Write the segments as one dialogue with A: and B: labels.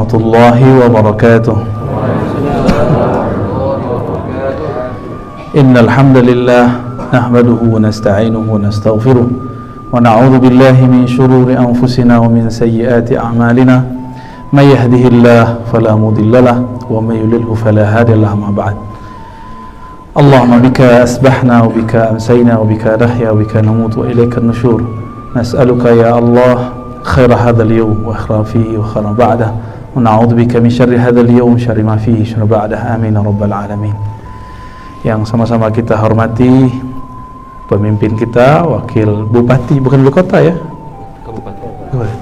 A: warahmatullahi wabarakatuh. Innal hamdalillah nahmaduhu wa nasta'inuhu wa nastaghfiruh wa na'udzu billahi min shururi anfusina wa min sayyiati a'malina may yahdihillahu fala mudilla lahu wa may yudlilhu fala hadiya lahu. Ma ba'd. Allahumma bika asbahna wa bika amsayna wa bika nahya wa bika namut wa ilaika an-nushur. Nas'aluka ya Allah خير هذا اليوم وخير فيه وخير بعده ونعوذ بك من شر هذا اليوم شر ما فيه شر بعده آمين يا رب العالمين. Yang sama-sama kita hormati pemimpin kita, wakil bupati, bukan wali kota ya, kabupaten.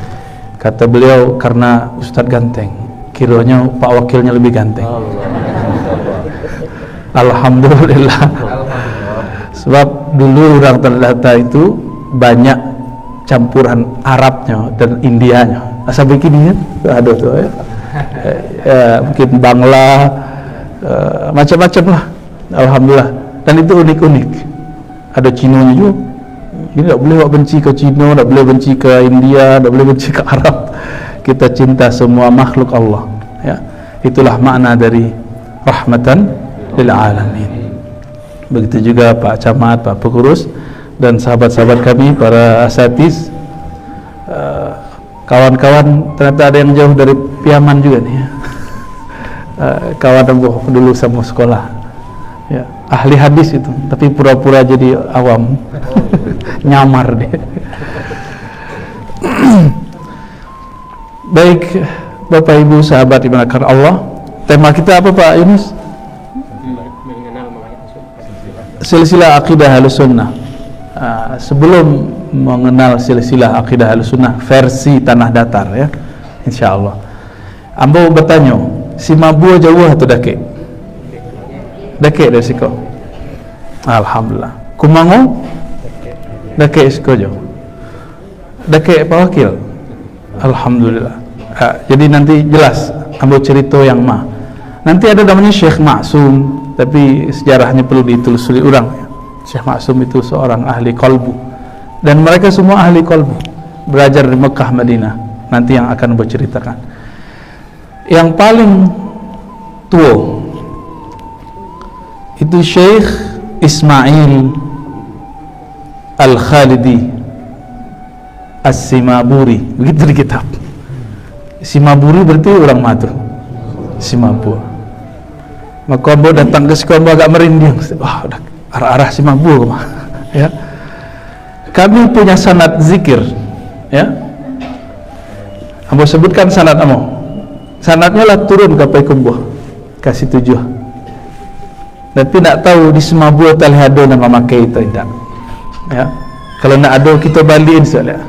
A: Kata beliau karena Ustadz ganteng, kiranya Pak Wakilnya lebih ganteng. Alhamdulillah. Sebab dulu orang terdata itu banyak campuran Arabnya dan Indianya. Asal begini kan, ada tuh ya. Mungkin Bangla, macam-macam lah. Alhamdulillah. Dan itu unik-unik. Ada Cinonya juga. Ini tak boleh benci ke Cina, tak boleh benci ke India, tak boleh benci ke Arab. Kita cinta semua makhluk Allah. Ya, itulah makna dari rahmatan lil alamin. Begitu juga Pak Camat, Pak Pengurus, dan sahabat-sahabat kami, para asatiz, kawan-kawan. Ternyata ada yang jauh dari Piaman juga nih ya. Kawan dulu sama sekolah ya, ahli hadis itu, tapi pura-pura jadi awam. Nyamar dia. Baik Bapak Ibu sahabat dimuliakan Allah, tema kita apa Pak Yunus? Silsilah akidah Ahlussunnah. Sebelum mengenal silsilah akidah Ahlussunnah versi tanah datar ya, insyaallah. Ambo bertanya, si Mabua jauh atau dake? Dake dari siko. Alhamdulillah. Kumango? Dake siko jauh. Dake Pak Wakil. Alhamdulillah. Jadi nanti jelas ambo cerita yang mah. Nanti ada namanya Syekh Maksum, tapi sejarahnya perlu ditelusuri orang ya. Syekh Maksum itu seorang ahli qalbu, dan mereka semua ahli qalbu, belajar di Mekah, Madinah. Nanti yang akan berceritakan. Yang paling tua itu Syekh Ismail Al-Khalidi As-Simaburi, begitu di kitab. Simaburi berarti orang Matu, Simabur. Maka Ambo datang ke sekolah agak merinding. Wah, udah arah-arah si Mabur ya. Kami punya sanad zikir ya. Ambo sebutkan sanad amo. Sanadnya lah turun ke Payakumbuh, kasih 7. Dan tidak tahu di Semabur talihado nama memakai itu tidak. Ya. Kalau nak ada kita balikin soalnya.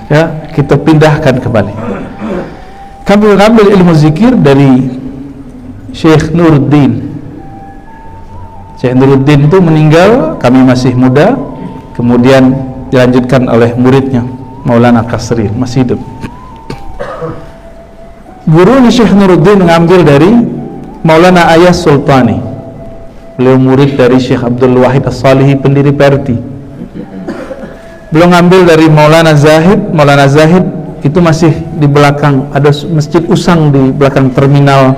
A: Ya, kita pindahkan kembali. Kami mengambil ilmu zikir dari Syekh Nuruddin. Syekh Nuruddin itu meninggal, kami masih muda, kemudian dilanjutkan oleh muridnya Maulana Kasri, masih hidup. Guru Syekh Nuruddin mengambil dari Maulana Ayas Sultani. Beliau murid dari Syekh Abdul Wahid As-Salihi, pendiri PRT. Beliau ngambil dari Maulana Zahid. Maulana Zahid itu masih di belakang, ada masjid Usang di belakang terminal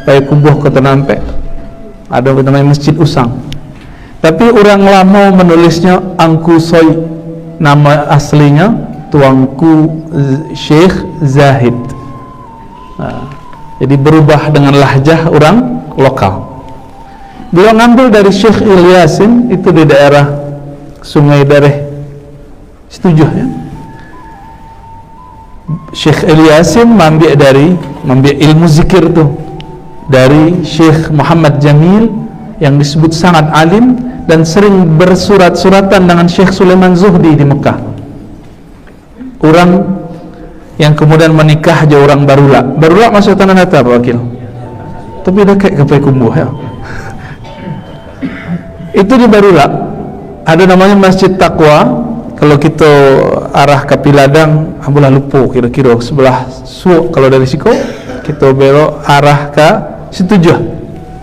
A: Payakumbuh Kota Nampe. Ada namanya Masjid Usang. Tapi orang lama menulisnya Angku Soy, nama aslinya Tuanku Syekh Zahid. Jadi berubah dengan lahjah orang lokal. Beliau ngambil dari Syekh Ilyasin, itu di daerah Sungai Dareh. Setuju ya? Syekh Ilyasin mengambil ilmu zikir tuh dari Syekh Muhammad Jamil yang disebut sangat alim dan sering bersurat-suratan dengan Syekh Sulaiman Zuhdi di Mekah. Orang yang kemudian menikah aja orang Barula. Barula masuk tanah datar Pak Wakil. Tapi dah kayak ke Payakumbuh ya. Itu di Barula. Ada namanya Masjid Taqwa. Kalau kita arah ke Piladang, ambulah lupa kira-kira sebelah Suuk. Kalau dari Siko kita belok arah ke Situjuh.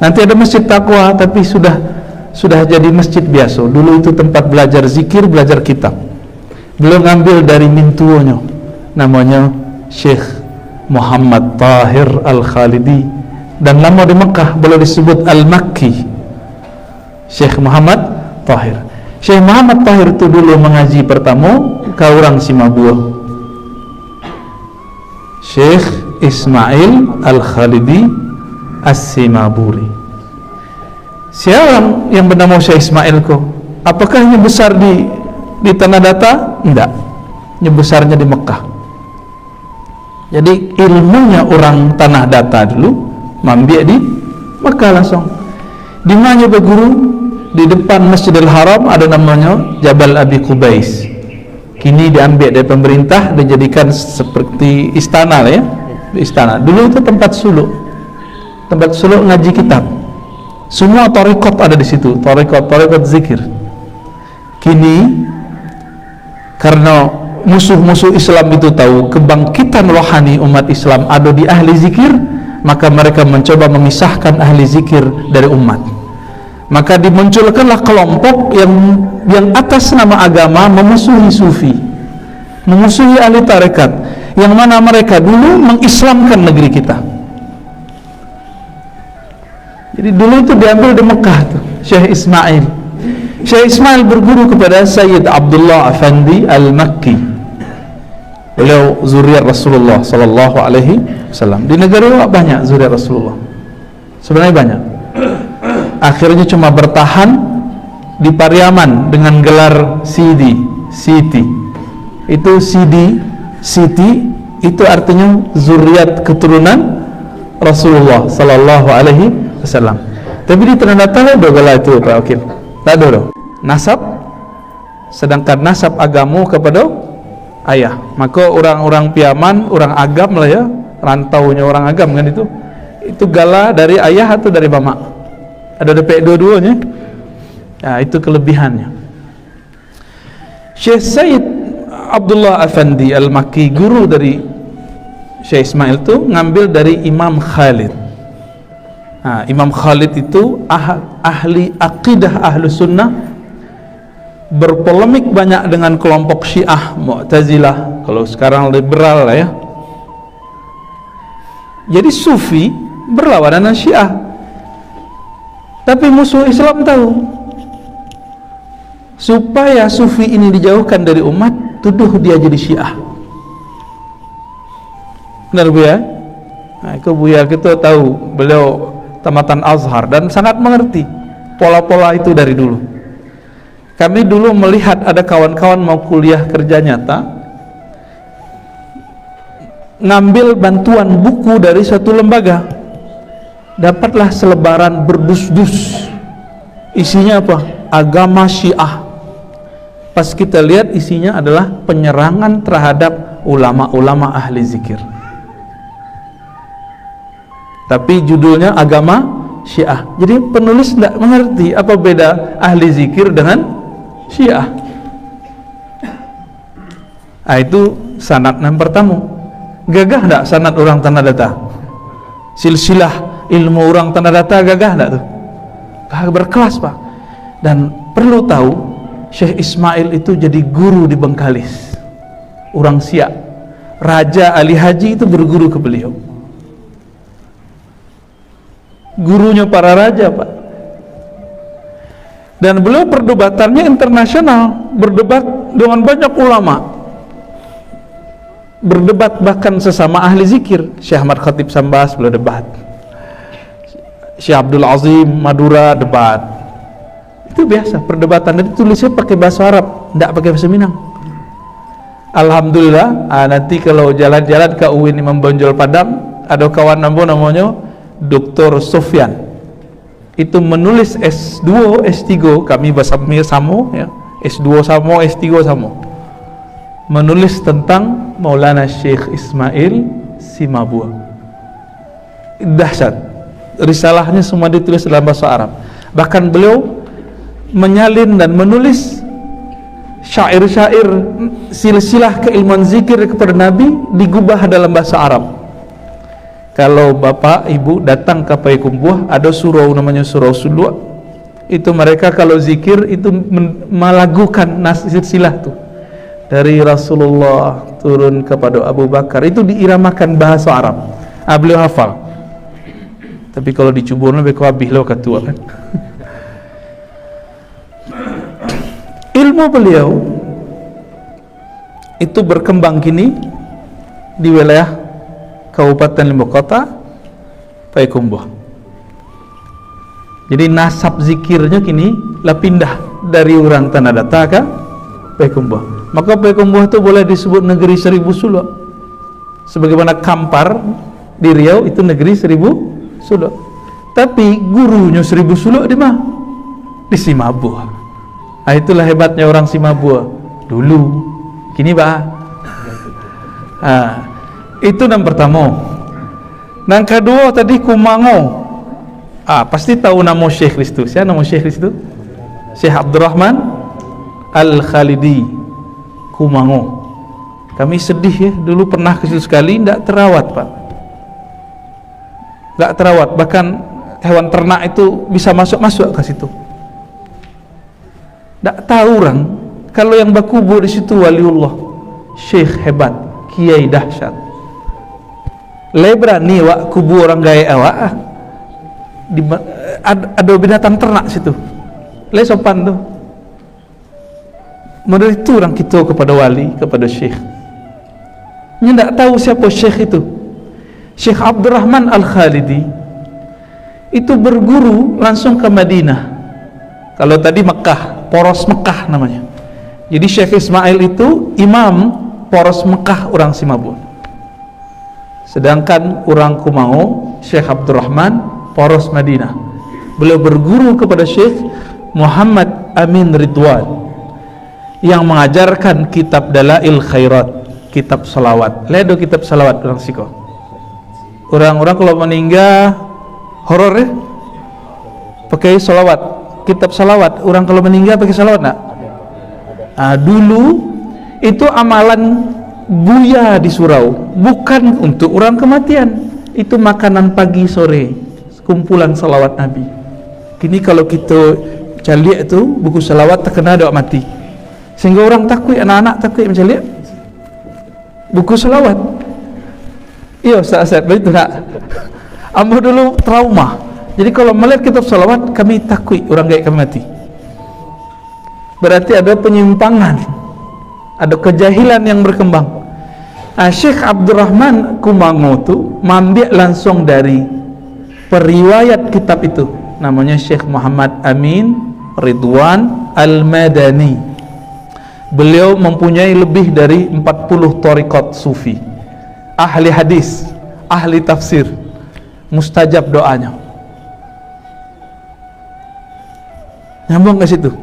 A: Nanti ada Masjid Taqwa, tapi sudah jadi masjid biasa. Dulu itu tempat belajar zikir, belajar kitab. Beliau ngambil dari mintuonya, namanya Syekh Muhammad Tahir Al-Khalidi, dan lama di Mekah boleh disebut Al-Makki. Syekh Muhammad Tahir. Syekh Muhammad Tahir itu dulu mengaji pertama ke orang Simabua, Syekh Ismail Al-Khalidi As-Simaburi. Siapa yang bernama Syekh Ismail ko? Apakah ini besar di Tanah Data? Tidak, ini besarnya di Mekah. Jadi ilmunya orang Tanah Data dulu mambiak di Mekah langsung. Di mana berguru? Di depan Masjidil Haram ada namanya Jabal Abi Qubais. Kini diambil dari pemerintah, dijadikan seperti istana lah ya. Istana. Dulu itu tempat suluk. Tempat suluk ngaji kitab. Semua tarekat ada di situ, tarekat zikir. Kini karena musuh-musuh Islam itu tahu kebangkitan rohani umat Islam ada di ahli zikir, maka mereka mencoba memisahkan ahli zikir dari umat. Maka dimunculkanlah kelompok yang atas nama agama memusuhi sufi, memusuhi ahli tarekat, yang mana mereka dulu mengislamkan negeri kita. Jadi dulu itu diambil di Mekah tuh, Syekh Ismail. Syekh Ismail berguru kepada Sayyid Abdullah Afandi Al-Makki. Beliau zuriat Rasulullah sallallahu alaihi wasallam. Di negara banyak zuriat Rasulullah. Sebenarnya banyak. Akhirnya cuma bertahan di Pariaman dengan gelar Siti. Itu Siti itu artinya zuriat keturunan Rasulullah sallallahu alaihi wasallam. Tapi di Tanah Data ada gelar itu Pak Wakil. Tak ada nasab, sedangkan nasab agamu kepada ayah. Maka orang-orang Piaman, orang agam lah ya, rantaunya orang agam kan itu gala dari ayah atau dari mama. Ada DP dua-duanya. Ya, itu kelebihannya. Syekh Sayyid Abdullah Afandi Al-Makki, guru dari Syekh Ismail itu ngambil dari Imam Khalid. Nah, Imam Khalid itu ahli akidah ahlu sunnah, berpolemik banyak dengan kelompok Syiah Mu'tazilah, kalau sekarang liberal lah ya. Jadi sufi berlawanan dengan Syiah, tapi musuh Islam tahu. Supaya sufi ini dijauhkan dari umat, tuduh dia jadi Syiah. Benar Bu ya? Nah, itu Buya kita tahu, beliau tamatan Azhar dan sangat mengerti pola-pola itu dari dulu. Kami dulu melihat ada kawan-kawan mau kuliah kerja nyata, ngambil bantuan buku dari suatu lembaga, dapatlah selebaran berdus-dus, isinya apa? Agama Syiah. Pas kita lihat isinya adalah penyerangan terhadap ulama-ulama ahli zikir, tapi judulnya agama Syiah. Jadi penulis tidak mengerti apa beda ahli zikir dengan Syiah. Nah, itu sanad yang pertama. Gagah tidak sanad orang Tanah Data? Silsilah ilmu orang Tanah Data gagah tidak tuh? Berkelas Pak. Dan perlu tahu, Syekh Ismail itu jadi guru di Bengkalis, orang Siak. Raja Ali Haji itu berguru ke beliau, gurunya para raja Pak. Dan beliau perdebatannya internasional, berdebat dengan banyak ulama, berdebat bahkan sesama ahli zikir. Syekh Ahmad Khatib Sambas beliau debat, Syekh Abdul Azim Madura debat. Itu biasa perdebatan, dan tulisnya pakai bahasa Arab, tidak pakai bahasa Minang. Alhamdulillah, nanti kalau jalan-jalan ke UIN Imam Bonjol Padang, ada kawan namanya Dr. Sofyan, itu menulis S2, S3, kami bahasa Samo ya, S2 Samo, S3 Samo, menulis tentang Maulana Syekh Ismail Simabua. Dahsyat, risalahnya semua ditulis dalam bahasa Arab. Bahkan beliau menyalin dan menulis syair-syair silsilah keilmuan zikir kepada Nabi, digubah dalam bahasa Arab. Kalau bapak ibu datang ke Payakumbuh, ada surau namanya surau Sulwa. Itu mereka kalau zikir itu melagukan silsilah tuh. dari Rasulullah turun kepada Abu Bakar, itu diiramakan bahasa Arab. Beliau hafal. Tapi kalau dicubur lebih kuabih lo ketua kan. Ilmu beliau itu berkembang kini di wilayah Kabupaten Lombok Kota, Payakumbuh. Jadi nasab zikirnya kini lah pindah dari orang Tanah Datar ke Payakumbuh. Maka Payakumbuh itu boleh disebut negeri 1000 suluk. Sebagaimana Kampar di Riau itu negeri 1000 suluk. Tapi gurunya 1000 suluk di mana? Di Simabua. Nah, itulah hebatnya orang Simabua dulu. Kini itu yang pertama. Yang kedua tadi Kumango. Pasti tahu nama Syekh itu. Siapa nama Syekh itu? Syekh Abdurrahman Al-Khalidi, Kumango. Kami sedih ya, dulu pernah ke situ sekali, tidak terawat Pak. Tidak terawat, bahkan hewan ternak itu bisa masuk ke situ. Tak tahu orang kalau yang berkubur di situ waliullah, syekh hebat, kiai dahsyat. Lebrani wak kubur orang gaya awak. Ada binatang ternak situ. Le sopan tu. Model itu orang kita kepada wali, kepada syekh. Dia tak tahu siapa syekh itu. Syekh Abdurrahman Al-Khalidi itu berguru langsung ke Madinah. Kalau tadi Mekah, poros Mekah namanya. Jadi Syekh Ismail itu imam poros Mekah orang Simabua. Sedangkan orang Kumango, Syekh Abdurrahman poros Madinah. Beliau berguru kepada Syekh Muhammad Amin Ridwan yang mengajarkan kitab Dalail Khairat, kitab salawat. Ledo kitab salawat orang Siko. Orang-orang kalau meninggal horor ya, pakai salawat. Kitab salawat, orang kalau meninggal pakai salawat nak? Dulu itu amalan buya di surau, bukan untuk orang kematian. Itu makanan pagi sore, kumpulan salawat Nabi. Kini kalau kita cari itu buku salawat terkena doa mati, sehingga orang takut, anak-anak takut mencari buku salawat. Iya, saat begitu nak. Ambo dulu trauma. Jadi kalau melihat kitab salawat, kami takut orang gaya kami mati. Berarti ada penyimpangan, ada kejahilan yang berkembang. Syekh Abdurrahman Kumango itu mengambil langsung dari periwayat kitab itu, namanya Syekh Muhammad Amin Ridwan Al-Madani. Beliau mempunyai lebih dari 40 thariqat sufi, ahli hadis, ahli tafsir, mustajab doanya. Nyambung ke situ.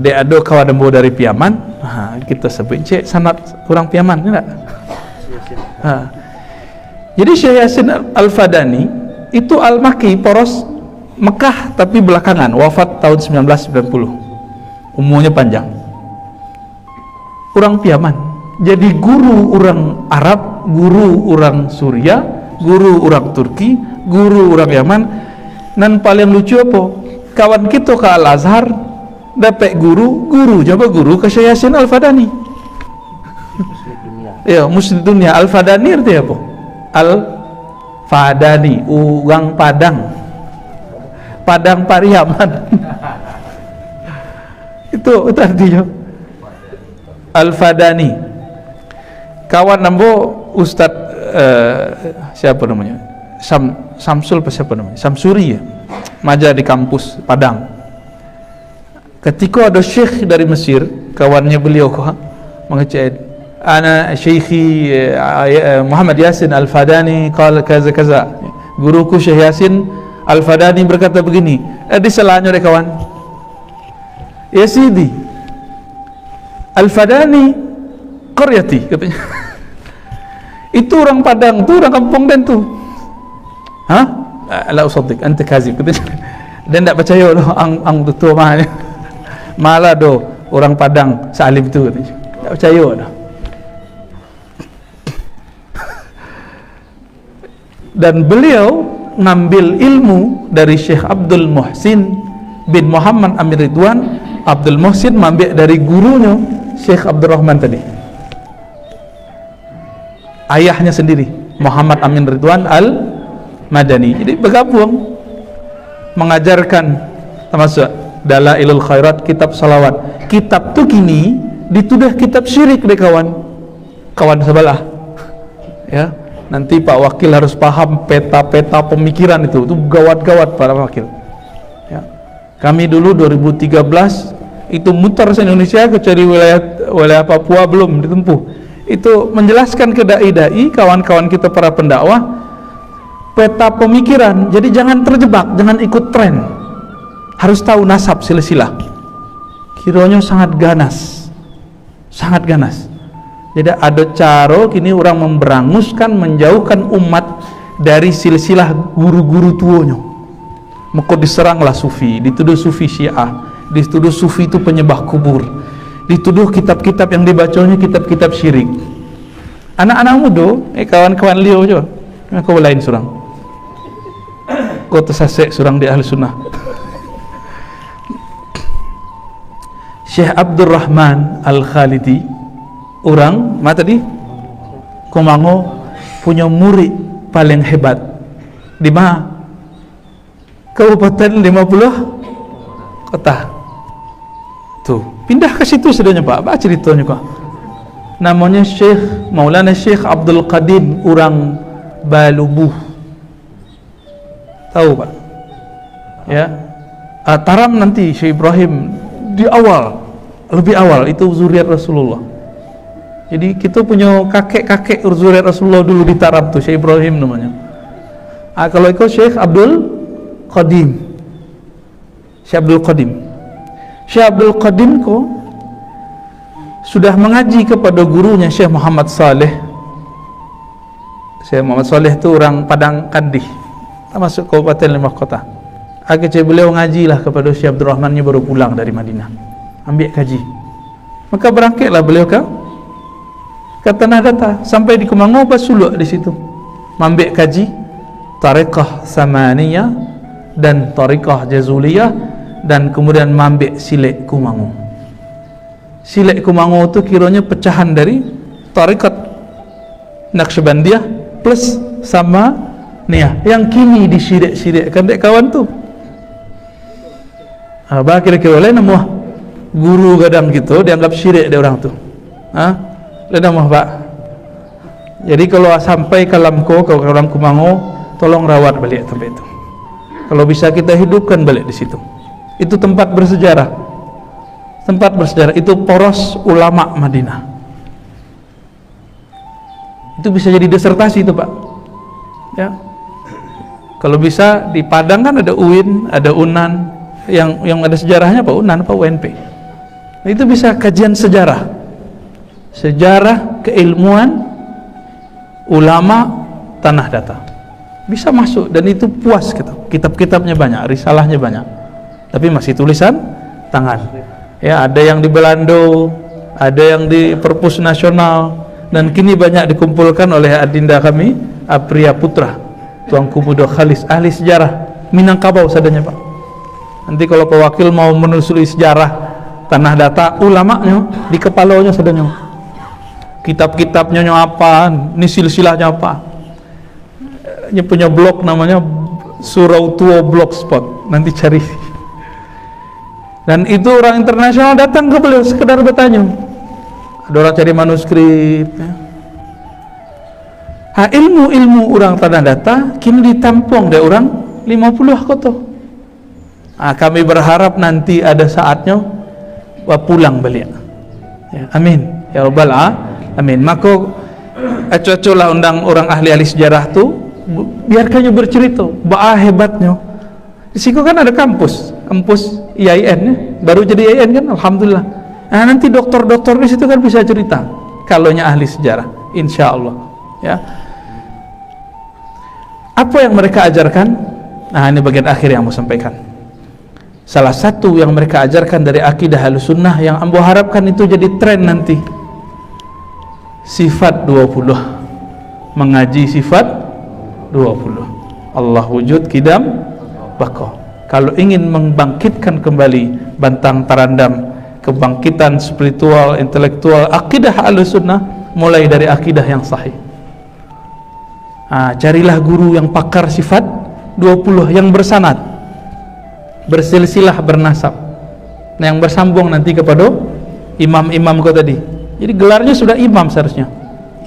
A: Dia ada kawan dembo dari Piaman. Kita sebut cek sanad orang Piaman ni tak? Jadi Syekh Yasin Al-Fadani itu Al-Maki poros Mekah tapi belakangan, wafat tahun 1990. Umurnya panjang. Orang Piaman. Jadi guru orang Arab, guru orang Suria, guru orang Turki, guru orang Yaman. Dan paling lucu apa? Kawan kita ke Al-Azhar dapat guru coba guru ke Syekh Yasin Al-Fadani. Ya, Muslim dunia. Al-Fadani artinya apa? Al-Fadani, orang Padang, Padang Pariaman. itu artinya Al-Fadani. Kawan nambo Ustaz siapa namanya? Samsul apa siapa namanya? Samsuri ya, maja di kampus Padang. Ketika ada syekh dari Mesir, kawannya beliau mengecek, ana syekhi Muhammad Yasin Al-Fadani qala kaza kaza. Guruku Syekh Yasin Al-Fadani berkata begini. Diselahnya oleh kawan, ya Sidi, Al-Fadani qaryati katanya. Itu orang Padang tu, orang kampung dan tu. La usaddiq anta kazib. Dan tak percaya loh ang tutua mahnya. Malah do orang Padang salim tu katanya. Tak percaya dah. Dan beliau ngambil ilmu dari Syekh Abdul Muhsin bin Muhammad Amir Ridwan. Abdul Muhsin mengambil dari gurunya Syekh Abdurrahman tadi, ayahnya sendiri Muhammad Amin Ridwan Al-Madani. Jadi bergabung mengajarkan, termasuk Dalailul Khairat, kitab salawat. Kitab tu kini dituduh kitab syirik deh kawan sebelah. Ya, nanti Pak Wakil harus paham peta-peta pemikiran itu gawat-gawat para wakil. Ya. Kami dulu 2013 itu mutar se-Indonesia, kecuali wilayah Papua belum ditempuh. Itu menjelaskan ke dai-dai, kawan-kawan kita para pendakwah, peta pemikiran. Jadi jangan terjebak, jangan ikut tren. Harus tahu nasab silsilah. Kiranya sangat ganas. Sangat ganas. Jadi ada cara kini orang memberanguskan, menjauhkan umat dari silsilah guru-guru tuanya. Maka diseranglah sufi, dituduh sufi Syiah, dituduh sufi itu penyembah kubur, dituduh kitab-kitab yang dibacanya kitab-kitab syirik. Anak-anak muda, kawan-kawan liau je, kau lain surang, kau tersasek surang di ahli sunnah. Syekh Abdurrahman Al-Khalidi, orang mana tadi? Komango, punya murid paling hebat di mana? Kabupaten 50 kota. Tuh, pindah ke situ sudahnya Pak. Apa ceritanya kok? Namanya Syekh Maulana Syekh Abdul Qadim, orang Balubuh. Tahu Pak? Ya. Taram nanti Syekh Ibrahim di awal, lebih awal itu zuriat Rasulullah. Jadi kita punya kakek-kakek zuriat Rasulullah dulu di Taram tuh, Syekh Ibrahim namanya. Kalau ikut Syekh Abdul Qadim, Syekh Abdul Qadim. Syekh Abdul Qadim ko sudah mengaji kepada gurunya Syekh Muhammad Saleh. Syekh Muhammad Saleh itu orang Padang Kandih, termasuk Kabupaten 5 kota. Akhirnya beliau ngajilah kepada Syekh Abdurrahman, baru pulang dari Madinah, ambil kaji. Maka berangkatlah beliau ke Tanah Datar, sampai di Kumango Basuluk di situ, ambil kaji Tariqah Samaniyah dan Tariqah Jazuliyah, dan kemudian mambek Silek Kumango. Silek Kumango itu kiranya pecahan dari Tariqat Naqsyabandiyah plus sama Niyah yang kini disirik-sirikkan dek kawan tu. Bah kira-kira lain nama guru kadang gitu dianggap syirik dia orang tu. Lain nama Pak. Jadi kalau sampai kalamko ke orang Kumango, tolong rawat balik tempat itu. Kalau bisa kita hidupkan balik di situ. Itu tempat bersejarah. Tempat bersejarah itu poros ulama Madinah. Itu bisa jadi disertasi itu Pak. Ya. Kalau bisa di Padang kan ada UIN, ada UNAN, yang ada sejarahnya Pak, UNAN apa UNP. Nah, itu bisa kajian sejarah. Sejarah keilmuan ulama Tanah Datar. Bisa masuk, dan itu puas kita. Kitab-kitabnya banyak, risalahnya banyak, tapi masih tulisan tangan. Ya, ada yang di Belando, ada yang di Perpus Nasional, dan kini banyak dikumpulkan oleh adinda kami Apriya Putra, Tuanku Muda Khalis, ahli sejarah Minangkabau sadanya Pak. Nanti kalau Pak Wakil mau menelusuri sejarah Tanah Datar, ulamanya di kepalanya sadanya, kitab-kitabnya apa, ini silsilahnya apa. Dia punya blog namanya Surau Tua Blogspot, nanti cari. Dan itu orang internasional datang ke beliau sekedar bertanya. Ada orang cari manuskrip ya. Ilmu-ilmu orang Tanah Datar kini ditampung dari orang 50 kota. Kami berharap nanti ada saatnya pulang balik ya, amin ya rabbal alamin. Maka acocolah undang orang ahli-ahli sejarah tu, biarkannya bercerita bahwa hebatnya. Di situ kan ada kampus IAIN ya, baru jadi IAIN kan, alhamdulillah. Nah, nanti doktor-doktor di situ kan bisa cerita kalaunya ahli sejarah, insya Allah ya. Apa yang mereka ajarkan? Nah, ini bagian akhir yang mau sampaikan. Salah satu yang mereka ajarkan dari akidah Ahlussunnah yang ambo harapkan itu jadi tren nanti, sifat 20, mengaji sifat 20. Allah wujud kidam baqo. Kalau ingin membangkitkan kembali bantang tarandam kebangkitan spiritual, intelektual, akidah Ahlussunnah mulai dari akidah yang sahih. Carilah guru yang pakar sifat 20 yang bersanad, bersilsilah, bernasab, yang bersambung nanti kepada imam-imam kau tadi. Jadi gelarnya sudah imam seharusnya,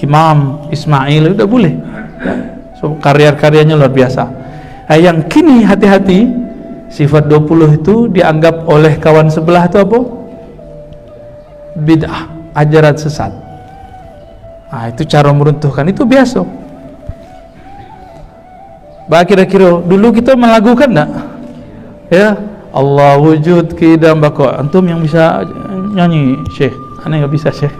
A: Imam Ismail udah boleh ya. So, karya-karyanya luar biasa. Yang kini hati-hati, sifat 20 itu dianggap oleh kawan sebelah itu apa? Bid'ah, ajaran sesat. Itu cara meruntuhkan, itu biasa. Kira-kira dulu kita melakukan enggak? Ya, Allah wujud kidam bako. Antum yang bisa nyanyi, Syekh. Aneh nggak bisa, Syekh.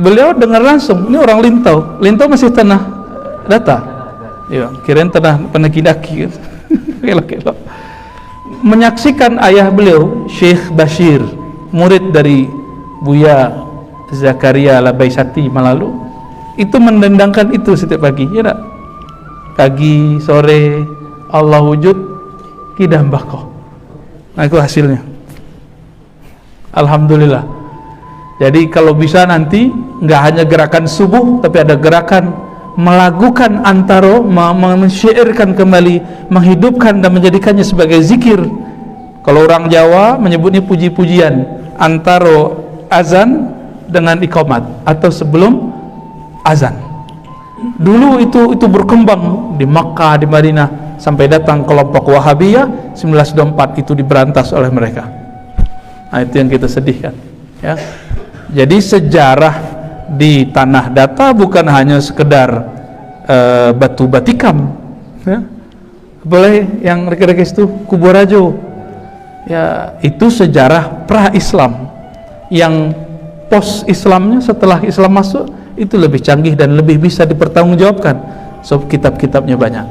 A: Beliau dengar langsung. Ini orang Lintau. Lintau masih tanah data. Iya, kirain tanah penaki-daki. Kelo-kelo. Menyaksikan ayah beliau, Syekh Bashir, murid dari Buya Zakaria Labaisati Malalu, itu mendendangkan itu setiap pagi, ya tak? Pagi, sore, Allah wujud kidah mbako. Nah, itu hasilnya. Alhamdulillah. Jadi kalau bisa nanti nggak hanya gerakan subuh, tapi ada gerakan melakukan antaro, mensyairkan kembali, menghidupkan dan menjadikannya sebagai zikir. Kalau orang Jawa menyebutnya puji-pujian antaro azan dengan iqamat atau sebelum azan. Dulu itu berkembang di Makkah, di Madinah, sampai datang kelompok Wahabiyah 1924, itu diberantas oleh mereka. Itu yang kita sedihkan ya. Jadi sejarah di tanah data bukan hanya sekedar batu batikam ya. Boleh yang rekan-rekan itu Kuburajo ya, itu sejarah pra-Islam. Yang post-Islamnya, setelah Islam masuk, itu lebih canggih dan lebih bisa dipertanggungjawabkan. So, kitab-kitabnya banyak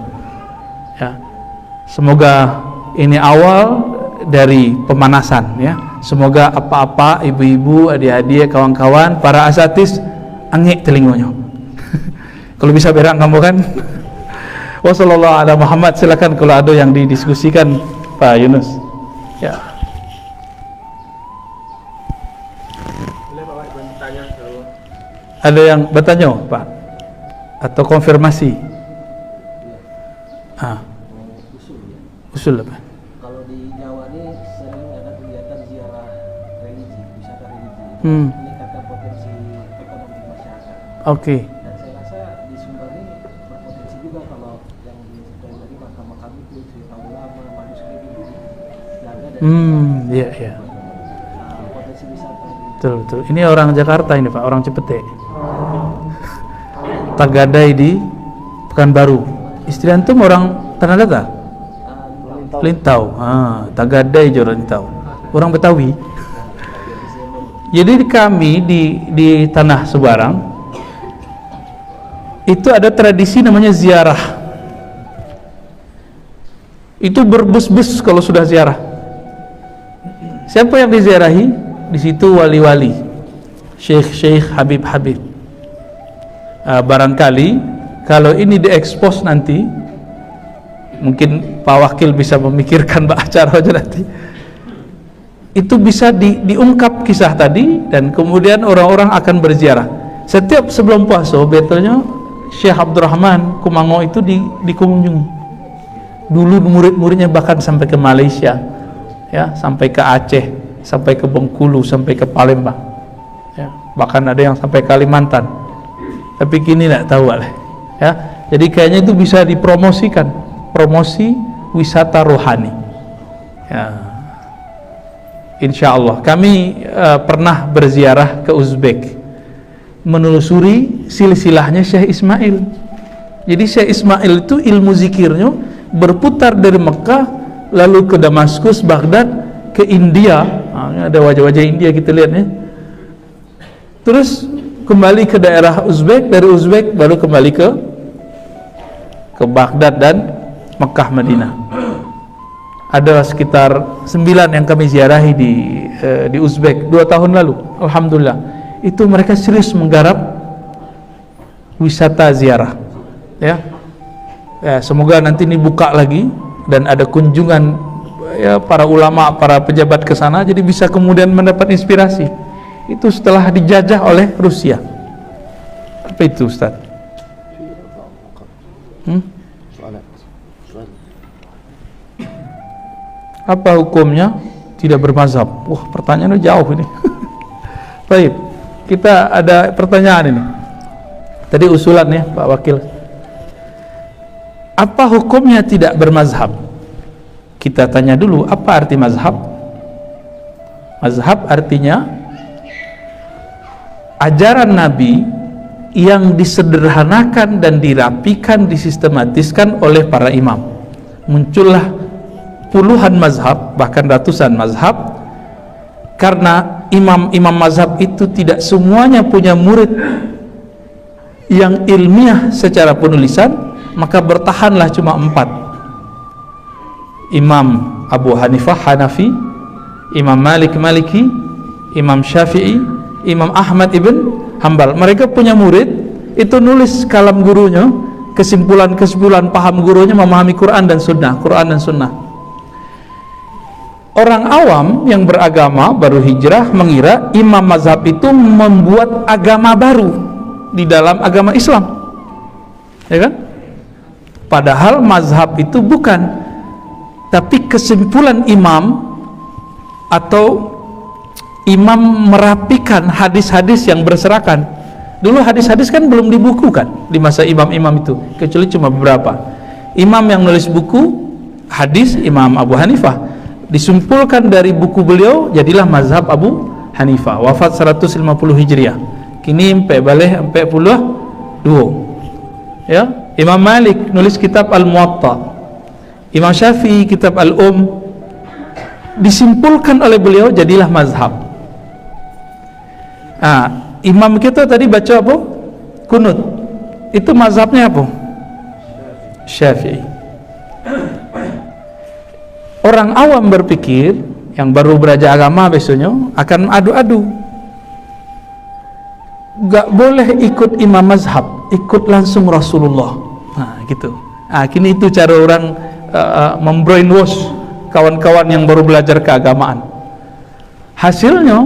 A: ya. Semoga ini awal dari pemanasan ya. Semoga apa-apa, ibu-ibu, adik-adik, kawan-kawan, para asatis angik telinganya. Kalau bisa berak kamu kan. Wassallallahu ala Muhammad. Silakan kalau ada yang didiskusikan Pak Yunus ya. Ada yang bertanya Pak atau konfirmasi? Usul apa?
B: Kalau di Jawa ini sering ada kegiatan ziarah religi, wisata religi, meningkatkan potensi ekonomi masyarakat.
A: Oke.
B: Dan saya rasa di Sumbar ini berpotensi juga kalau yang disebutkan tadi makam-makam itu, cerita ulama, manuskrip itu dijaga dan
A: iya.
B: Potensi wisata.
A: Betul. Ini orang Jakarta ini Pak, orang Cipete. Tagadai di Pekanbaru. Istri antum orang Tanah Datar? Lintau. Tagadai juga Lintau. Orang Betawi. Jadi kami di Tanah Sebarang itu ada tradisi namanya ziarah. Itu berbus-bus kalau sudah ziarah. Siapa yang diziarahi? Di situ wali-wali, syekh-syekh, habib-habib. Barangkali kalau ini diekspos nanti, mungkin Pak Wakil bisa memikirkan acara aja nanti, itu bisa diungkap kisah tadi, dan kemudian orang-orang akan berziarah. Setiap sebelum puasa, betulnya Syekh Abdurrahman Kumango itu dikunjungi. Dulu murid-muridnya bahkan sampai ke Malaysia, ya, sampai ke Aceh, sampai ke Bengkulu, sampai ke Palembang, ya, bahkan ada yang sampai Kalimantan. Tapi kini tidak tahu lah, ya. Jadi kayaknya itu bisa dipromosikan, promosi wisata rohani. Ya. Insya Allah. Kami pernah berziarah ke Uzbek, menelusuri silsilahnya Syekh Ismail. Jadi Syekh Ismail itu ilmu zikirnya berputar dari Mekah, lalu ke Damaskus, Baghdad, ke India. Ada wajah-wajah India kita lihat ya. Terus kembali ke daerah Uzbek, dari Uzbek baru kembali ke Baghdad dan Mekah, Madinah. Ada sekitar 9 yang kami ziarahi di Uzbek 2 tahun lalu. Alhamdulillah. Itu mereka serius menggarap wisata ziarah. Ya, semoga nanti ini buka lagi dan ada kunjungan ya para ulama, para pejabat ke sana, jadi bisa kemudian mendapat inspirasi. Itu setelah dijajah oleh Rusia. Apa itu, Ustaz? Apa hukumnya tidak bermazhab? Wah, pertanyaannya jauh ini. Baik, kita ada pertanyaan ini. Tadi usulan ya, Pak Wakil. Apa hukumnya tidak bermazhab? Kita tanya dulu, apa arti mazhab? Mazhab artinya ajaran Nabi yang disederhanakan dan dirapikan, disistematiskan oleh para imam. Muncullah puluhan mazhab, bahkan ratusan mazhab, karena imam-imam mazhab itu tidak semuanya punya murid yang ilmiah secara penulisan, maka bertahanlah cuma 4. Imam Abu Hanifah Hanafi, Imam Malik Maliki, Imam Syafi'i, Imam Ahmad ibn Hanbal. Mereka punya murid, itu nulis kalam gurunya, kesimpulan-kesimpulan paham gurunya, memahami Quran dan Sunnah. Orang awam yang beragama baru hijrah mengira imam mazhab itu membuat agama baru di dalam agama Islam, ya kan? Padahal mazhab itu bukan, tapi kesimpulan imam atau imam merapikan hadis-hadis yang berserakan. Dulu hadis-hadis kan belum dibukukan di masa imam-imam itu, kecuali cuma beberapa. Imam yang nulis buku hadis, Imam Abu Hanifah, disumpulkan dari buku beliau, jadilah mazhab Abu Hanifah. Wafat 150 Hijriah. Kini sampai balik 42. Ya, Imam Malik nulis kitab Al-Muwatta. Imam Syafi'i kitab Al-Um. Disimpulkan oleh beliau, jadilah mazhab. Imam kita tadi baca apa? Kunut. Itu mazhabnya apa? Syafi'i. Orang awam berpikir, yang baru belajar agama besoknya akan adu-adu, gak boleh ikut imam mazhab, ikut langsung Rasulullah. Gitu. Kini itu cara orang membrainwash kawan-kawan yang baru belajar keagamaan. Hasilnya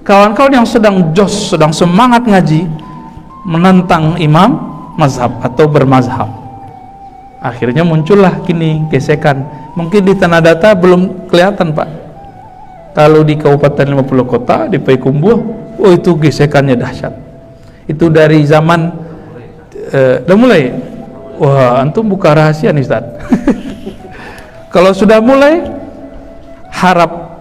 A: kawan-kawan yang sedang jos, sedang semangat ngaji, menentang imam mazhab atau bermazhab. Akhirnya muncullah kini gesekan. Mungkin di Tanah Datar belum kelihatan, Pak. Kalau di Kabupaten 50 Kota, di Payakumbuh, itu gesekannya dahsyat. Itu dari zaman udah mulai. Wah, antum buka rahasia nih, Ustaz. Kalau sudah mulai, harap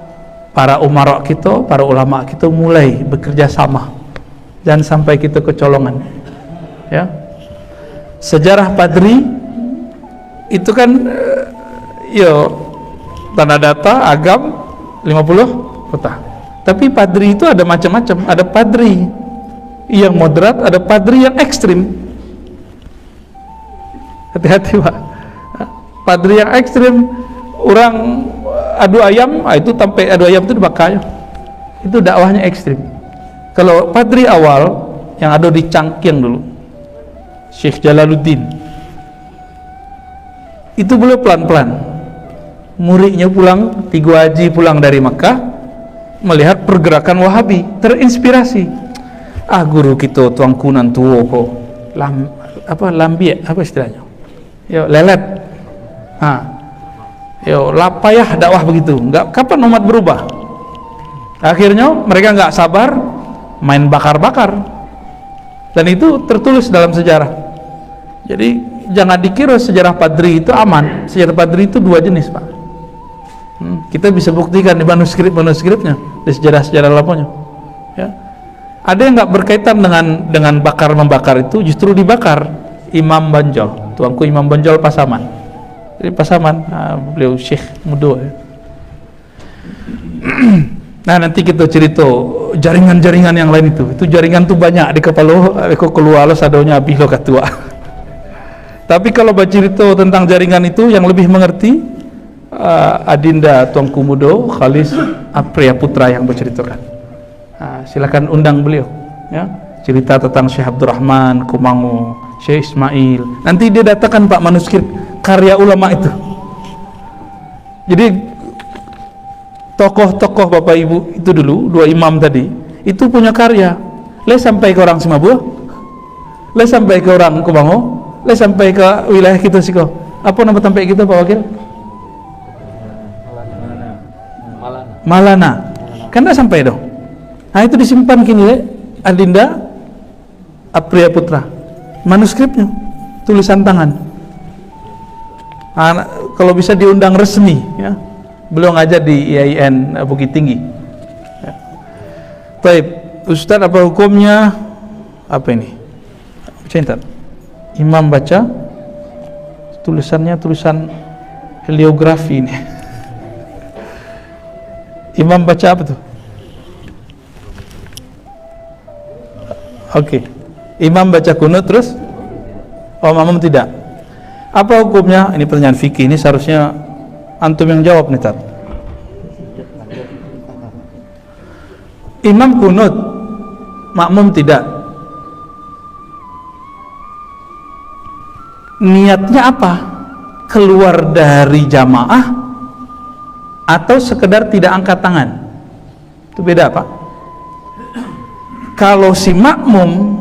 A: para umarok kita, para ulama kita mulai bekerja sama. Jangan sampai kita kecolongan. Ya. Sejarah Padri itu kan Tanah Datar, Agam 50 Kota. Tapi Padri itu ada macam-macam. Ada Padri yang moderat, ada Padri yang ekstrim. Hati-hati, Pak. Padri yang ekstrim, orang adu ayam, itu sampai adu ayam itu dibakar. Itu dakwahnya ekstrim. Kalau Padri awal yang ada di Cangkiang dulu, Syekh Jalaluddin, itu beliau pelan-pelan. Muridnya pulang, 3 haji pulang dari Makkah, melihat pergerakan Wahabi, terinspirasi. Guru kita tuang kunan tua kok, lambiak, apa istilahnya? Lelet. Lapayah dakwah begitu. Enggak, kapan umat berubah? Akhirnya mereka enggak sabar, main bakar-bakar. Dan itu tertulis dalam sejarah. Jadi jangan dikira sejarah Padri itu aman. Sejarah Padri itu 2 jenis, Pak. Kita bisa buktikan di manuskripnya, di sejarah-sejarah lamanya. Ya. Ada yang nggak berkaitan dengan bakar membakar, itu justru dibakar. Imam Banjol, tuanku Imam Banjol Pasaman. Jadi Pasaman, beliau Syekh Mudo. Ya. Nah, nanti kita cerita jaringan-jaringan yang lain itu. Itu jaringan tuh banyak di kepala. Eko keluar sadonya habis lo ketua. Tapi kalau baca cerita tentang jaringan itu, yang lebih mengerti Adinda Tuanku Mudo Khalis Apriya Putra yang berceritakan. Silakan undang beliau, ya. Cerita tentang Syekh Abdurrahman Kumangu, Syekh Ismail. Nanti dia datangkan, Pak, manuskrip karya ulama itu. Jadi tokoh-tokoh Bapak Ibu itu dulu, dua imam tadi, itu punya karya. Le sampai ke orang Simabua, le sampai ke orang Kubango, le sampai ke wilayah kita sih kok. Apa nama tempat kita Pak Wakil? Malana. Kan dah sampai dong. Nah itu disimpan kini le, Adinda Apriya Putra. Manuskripnya, tulisan tangan. Nah, kalau bisa diundang resmi, ya. Beliau ngajar di IAIN Bukit Tinggi. Ya. Baik, Ustaz, apa hukumnya? Apa ini? Cinta. Imam baca tulisannya tulisan heliografi ini. Imam baca apa tuh? Oke. Imam baca kunut terus? Oh, makmum tidak. Apa hukumnya? Ini pertanyaan fikih, ini seharusnya antum yang jawab nih, Tat. Imam kunut, makmum tidak. Niatnya apa? Keluar dari jamaah atau sekedar tidak angkat tangan? Itu beda, Pak. Kalau si makmum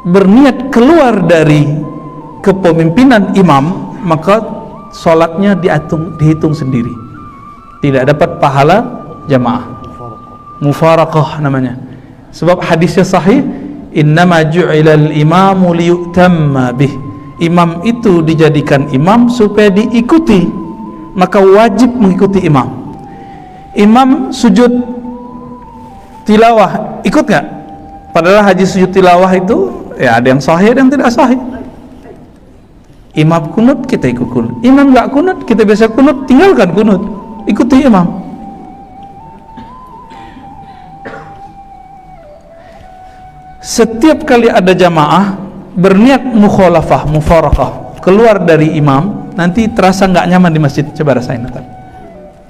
A: berniat keluar dari kepemimpinan imam, maka sholatnya dihitung sendiri, tidak dapat pahala jamaah. Mufaraqah namanya, sebab hadisnya sahih, innama ju'ilal imamu liyu'tamma bih. Imam itu dijadikan imam supaya diikuti, maka wajib mengikuti imam. Imam sujud tilawah, ikut nggak? Padahal hadis sujud tilawah itu ya ada yang sahih, ada yang tidak sahih. Imam kunut, kita ikut kunut. Imam nggak kunut, kita biasa kunut, tinggalkan kunut, ikuti imam. Setiap kali ada jamaah berniat mukhalafah, mufaraqah, keluar dari imam, nanti terasa nggak nyaman di masjid. Coba rasain,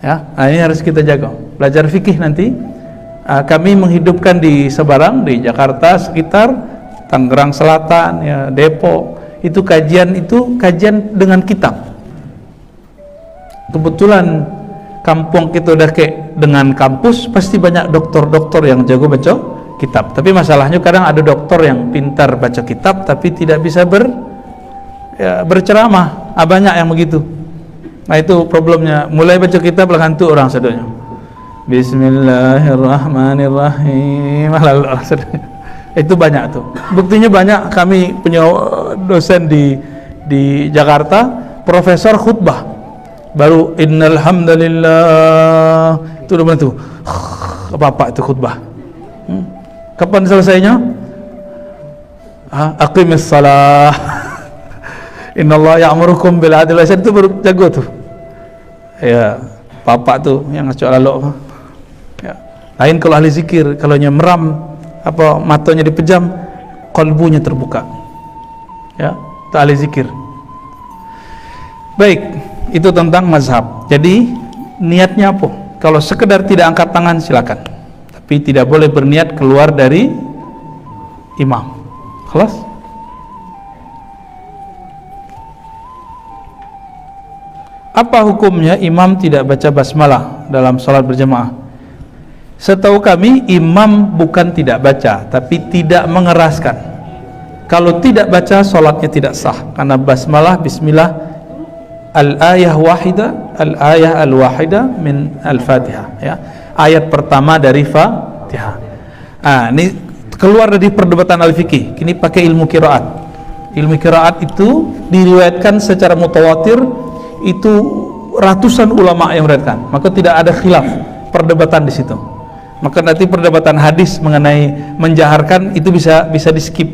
A: ya. Nah, ini harus kita jaga. Belajar fikih nanti. Kami menghidupkan di Sebarang, di Jakarta sekitar, Tangerang Selatan, ya, Depok. Itu kajian dengan kitab. Kebetulan kampung kita udah kayak dengan kampus, pasti banyak doktor-doktor yang jago baca kitab. Tapi masalahnya kadang ada doktor yang pintar baca kitab tapi tidak bisa berceramah. Banyak yang begitu. Nah itu problemnya. Mulai baca kitab ngantuk orang sadonya. Bismillahirrahmanirrahim. Lalu orang sadonya. Itu banyak tuh. Buktinya banyak. Kami punya dosen di Jakarta, profesor khutbah. Baru innal hamdalillah. Itu udah tuh. Apa itu khutbah? Kapan selesainya? Aqimis shalah. Innallaha ya'murukum bil adli wal ihsan. Itu baru jago tuh. Ya, bapak tuh yang ngacok lalu. Ya. Lain kalau ahli zikir, kalau meram apa matanya dipejam, kalbunya terbuka. Ya, itu ahli zikir. Baik, itu tentang mazhab. Jadi niatnya apa? Kalau sekedar tidak angkat tangan silakan, tapi tidak boleh berniat keluar dari imam. Kelas? Apa hukumnya imam tidak baca basmalah dalam salat berjamaah? Setahu kami imam bukan tidak baca, tapi tidak mengeraskan. Kalau tidak baca, salatnya tidak sah, karena basmalah, bismillah, al-ayah al-wahida min al-fatihah, ya. Ayat pertama dari Fatihah. Ini keluar dari perdebatan al-fiqih. Kini pakai ilmu qiraat. Ilmu qiraat itu diriwayatkan secara mutawatir, itu ratusan ulama yang meriwayatkan. Maka tidak ada khilaf, perdebatan di situ. Maka nanti perdebatan hadis mengenai menjaharkan itu bisa di skip.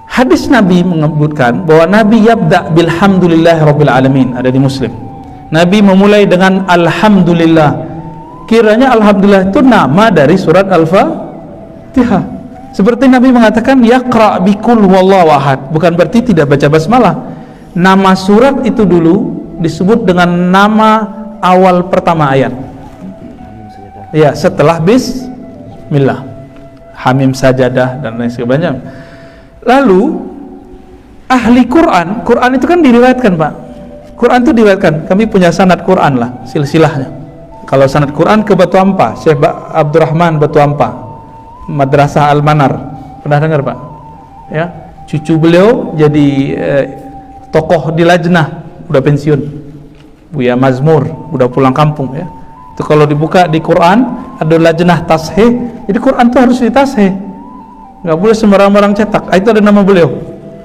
A: Hadis Nabi menyebutkan bahwa Nabi yabda bilhamdulillahirabbil alamin, ada di Muslim. Nabi memulai dengan alhamdulillah. Kiranya alhamdulillah itu nama dari surat Al-Fatihah. Seperti Nabi mengatakan yaqra bikul wallahu ahad, bukan berarti tidak baca basmalah. Nama surat itu dulu disebut dengan nama awal pertama ayat. Ya, setelah bismillah, Hamim Sajadah dan lain sebagainya. Lalu ahli Quran itu kan diriwayatkan, Pak. Quran itu diriwayatkan. Kami punya sanad Quran lah, silsilahnya. Kalau sanad Quran ke Batu Ampa, Syekh Abdurrahman Batu Ampa, Madrasah Al-Manar. Pernah dengar Pak? Ya, cucu beliau jadi tokoh di lajnah, udah pensiun. Buya Mazmur, udah pulang kampung ya. Itu kalau dibuka di Quran ada lajnah tasheh. Jadi Quran itu harus ditasheh. Enggak boleh sembarang-barang cetak. Itu ada nama beliau.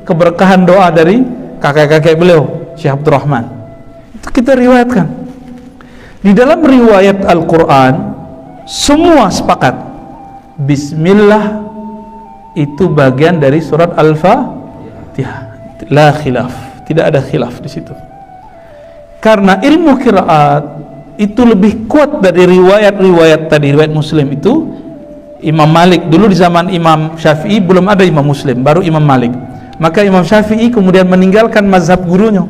A: Keberkahan doa dari kakek-kakek beliau, Syekh Abdurrahman. Itu kita riwayatkan. Di dalam riwayat Al-Quran semua sepakat Bismillah itu bagian dari surat Al-Fatihah. La khilaf, tidak ada khilaf di situ. Karena ilmu qiraat itu lebih kuat dari riwayat-riwayat tadi. Riwayat Muslim itu Imam Malik, dulu di zaman Imam Syafi'i belum ada Imam Muslim, baru Imam Malik. Maka Imam Syafi'i kemudian meninggalkan mazhab gurunya.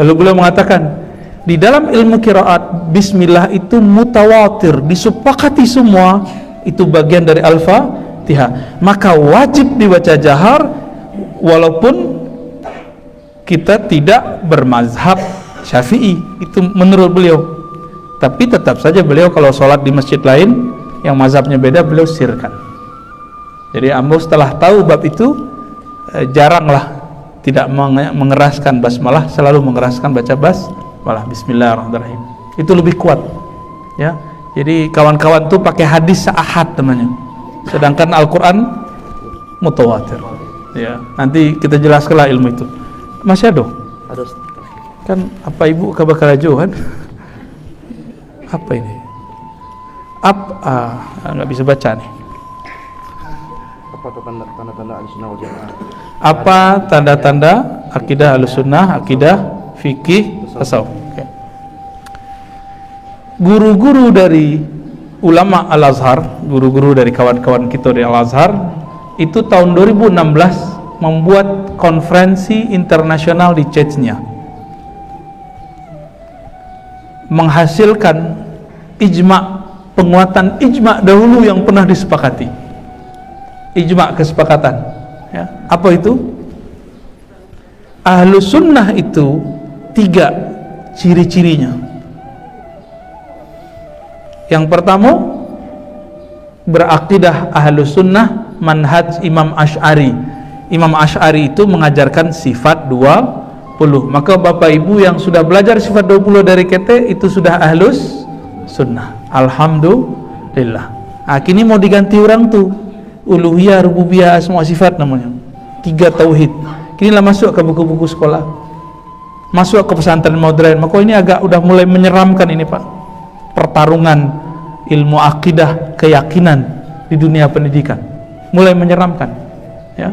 A: Lalu beliau mengatakan, di dalam ilmu qiraat bismillah itu mutawatir, disepakati semua itu bagian dari Al-Fatihah. Maka wajib dibaca jahar walaupun kita tidak bermazhab Syafi'i, itu menurut beliau. Tapi tetap saja beliau kalau sholat di masjid lain yang mazhabnya beda, beliau sirkan. Jadi ambo setelah tahu bab itu jaranglah tidak mengeraskan basmalah, selalu mengeraskan baca basmalah, bismillahirrahmanirrahim. Itu lebih kuat ya. Jadi kawan-kawan tuh pakai hadis ahad namanya, sedangkan Al-Quran mutawatir ya. Nanti kita jelaskanlah ilmu itu. Masih ada kan apa ibu kabakarajo kan apa ini nggak bisa baca nih.
C: Apa tanda-tanda Ahlussunnah wal Jamaah?
A: Apa tanda-tanda akidah Ahlussunnah, akidah fikih, tasawuf? Okay. Guru-guru dari ulama Al-Azhar, guru-guru dari kawan-kawan kita di Al-Azhar itu tahun 2016 membuat konferensi internasional di Chechnya, menghasilkan ijma', penguatan ijma' dahulu yang pernah disepakati. Ijma' kesepakatan ya. Apa itu? Ahlus sunnah itu 3 ciri-cirinya. Yang pertama, berakidah ahlus sunnah manhaj Imam Asy'ari. Imam Asy'ari itu mengajarkan sifat 20. Maka bapak ibu yang sudah belajar sifat 20 dari KT itu sudah ahlus sunnah. Alhamdulillah. Kini mau diganti orang tuh, uluhiyah, rububiyah, asma sifat namanya. 3 tauhid. Kini lah masuk ke buku-buku sekolah, masuk ke pesantren modern. Maka ini agak udah mulai menyeramkan ini Pak. Pertarungan ilmu akidah, keyakinan di dunia pendidikan mulai menyeramkan ya.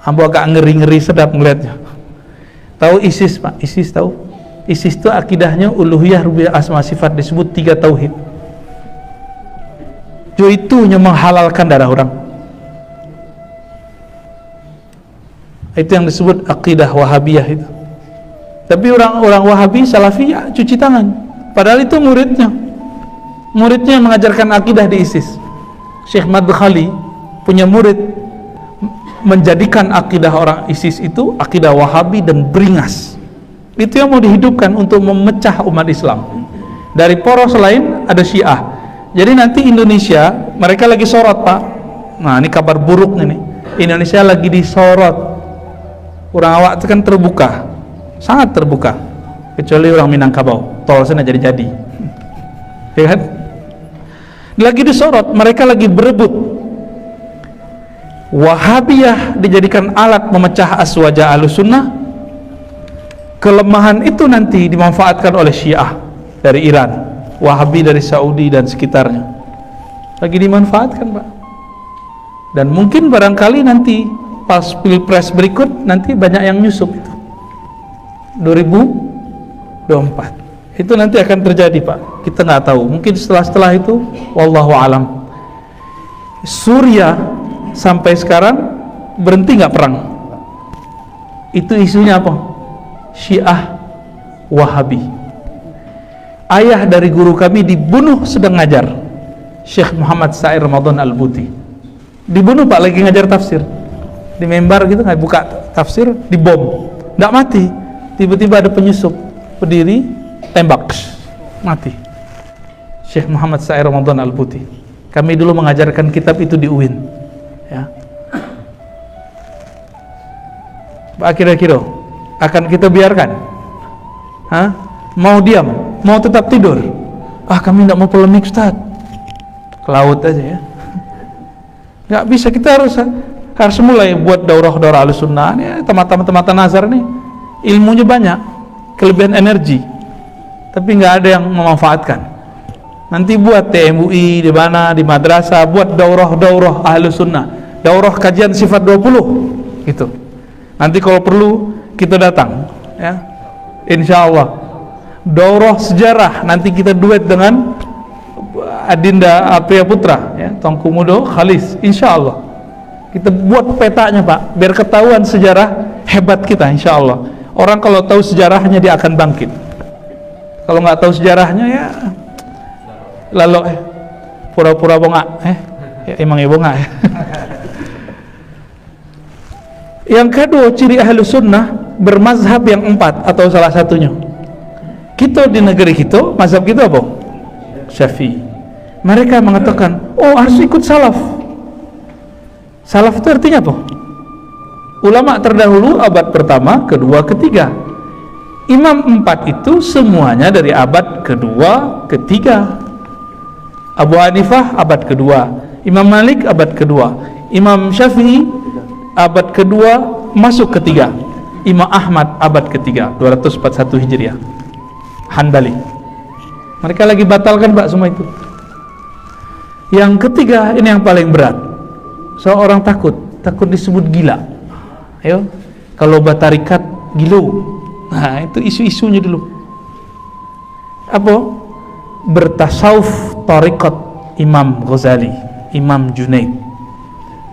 A: Ambo agak ngeri-ngeri sedap ngelihatnya. Tahu ISIS Pak? ISIS tahu? ISIS itu akidahnya uluhiyah, rububiyah, asma sifat, disebut 3 tauhid. Jo itunya menghalalkan darah orang. Itu yang disebut akidah Wahabiyah itu. Tapi orang-orang Wahabi, Salafiyah cuci tangan. Padahal itu muridnya yang mengajarkan akidah di ISIS. Syekh Madkhali punya murid menjadikan akidah orang ISIS itu akidah Wahabi dan beringas. Itu yang mau dihidupkan untuk memecah umat Islam. Dari poros lain ada Syiah. Jadi nanti Indonesia, mereka lagi sorot Pak. Nah ini kabar buruk nih. Indonesia lagi disorot. Orang awak itu kan terbuka, sangat terbuka. Kecuali orang Minangkabau, tol sana jadi-jadi. Ya kan? Lagi disorot, mereka lagi berebut. Wahabiyah dijadikan alat memecah aswaja Ahlussunnah. Kelemahan itu nanti dimanfaatkan oleh Syiah dari Iran, Wahabi dari Saudi dan sekitarnya. Lagi dimanfaatkan Pak. Dan mungkin barangkali nanti pas pilpres berikut nanti banyak yang nyusup itu 2024 itu nanti akan terjadi Pak, kita nggak tahu, mungkin setelah itu wallahu alam. Suriah sampai sekarang berhenti nggak perang, itu isunya apa? Syiah Wahabi. Ayah dari guru kami dibunuh sedang ngajar, Syekh Muhammad Sa'ir Ramadan Al-Buti dibunuh Pak, lagi ngajar tafsir di mimbar gitu, nggak buka tafsir, dibom, nggak mati. Tiba-tiba ada penyusup berdiri, tembak, mati. Syekh Muhammad Sa'i Ramadan Al-Buti. Kami dulu mengajarkan kitab itu di UIN, ya. Kira-kira akan kita biarkan? Hah? Mau diam? Mau tetap tidur? Kami tidak mau polemik, Ustaz. Ke laut aja, ya. Nggak bisa, kita harus mulai buat daurah-daurah Ahlussunnah. Ya, teman-teman nazar nih ilmunya banyak, kelebihan energi, tapi nggak ada yang memanfaatkan. Nanti buat TMUI di mana, di madrasah, buat daurah-daurah Ahlussunnah, daurah kajian sifat 20 gitu. Nanti kalau perlu kita datang, ya, insya Allah. Daurah sejarah nanti kita duet dengan Adinda Apriya Putra, ya, Tongku Mudo Khalis, insya Allah. Kita buat petanya, Pak, biar ketahuan sejarah hebat kita, insya Allah. Orang kalau tahu sejarahnya dia akan bangkit. Kalau nggak tahu sejarahnya, ya lalu pura-pura bongak, ya, emang ya bongak, ya. Yang kedua, ciri Ahlussunnah bermazhab yang 4 atau salah satunya. Kita di negeri kita, mazhab kita apa? Syafi'i. Mereka mengatakan, harus ikut salaf. Salaf itu artinya apa? Ulama terdahulu abad pertama, kedua, ketiga. Imam 4 itu semuanya dari abad kedua, ketiga. Abu Hanifah abad kedua, Imam Malik abad kedua, Imam Syafi'i abad kedua masuk ketiga, Imam Ahmad abad ketiga 241 Hijriah, Hanbali. Mereka lagi batalkan, Pak, semua itu. Yang ketiga, ini yang paling berat. Seorang takut disebut gila. Ayo, kalau batarikat gilu. Nah, itu isu-isunya dulu. Apa? Bertasawuf tariqat Imam Ghazali, Imam Junaid.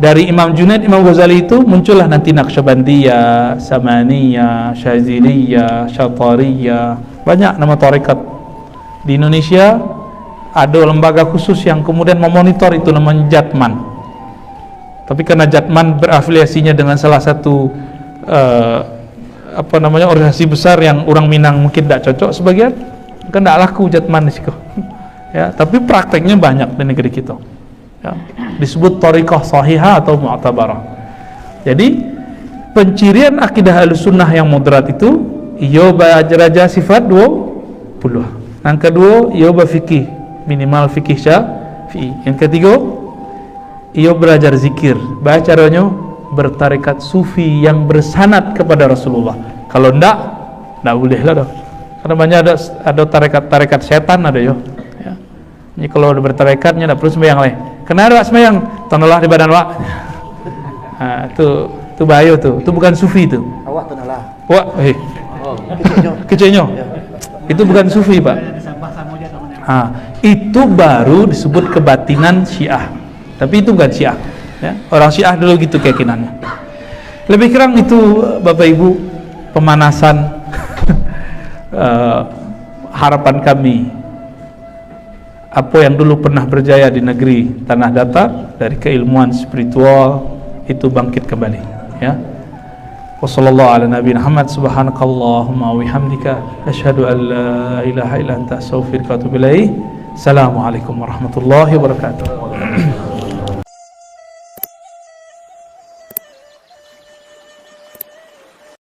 A: Dari Imam Junaid, Imam Ghazali itu muncullah nanti Naqsyabandiyah, Samaniyah, Syaziliyah, Syatariyah, banyak nama tariqat. Di Indonesia ada lembaga khusus yang kemudian memonitor itu, namanya Jatman. Tapi karena Jatman berafiliasinya dengan salah satu organisasi besar yang orang Minang mungkin tidak cocok sebagian, kan tidak laku Jatman di situ. Ya, tapi prakteknya banyak di negeri kita. Ya, disebut thariqah sahihah atau mu'tabarah. Jadi pencirian akidah Ahlussunnah yang moderat itu, ia belajar sifat 20. Yang kedua, ia berfikih, minimal fikih Syafi'i. Yang ketiga, ia belajar zikir, caranya bertarikat sufi yang bersanad kepada Rasulullah. Kalau tidak boleh lah dong. Karena banyak ada tarekat setan ada yo. Ya. Ini kalau udah bertarekatnya tidak perlu sembahyang leh. Kena ada sembahyang, tanalah di badan wak. Nah, itu bahaya tuh. Itu bukan sufi itu.
C: Awak tanalah.
A: Wak, kecilnya. Itu bukan sufi, Pak. Itu baru disebut kebatinan Syiah. Tapi itu bukan Syiah. Ya. Orang Syiah dulu gitu keyakinannya. Lebih kurang itu, Bapak Ibu, pemanasan harapan kami. Apa yang dulu pernah berjaya di negeri tanah datar dari keilmuan spiritual itu bangkit kembali, ya. Wassallallahu ala nabiyina Muhammad, subhanakallahumma wa bihamdika asyhadu an la ilaha illa anta astaghfiruka wa atubu ilaik. Assalamualaikum warahmatullahi wabarakatuh.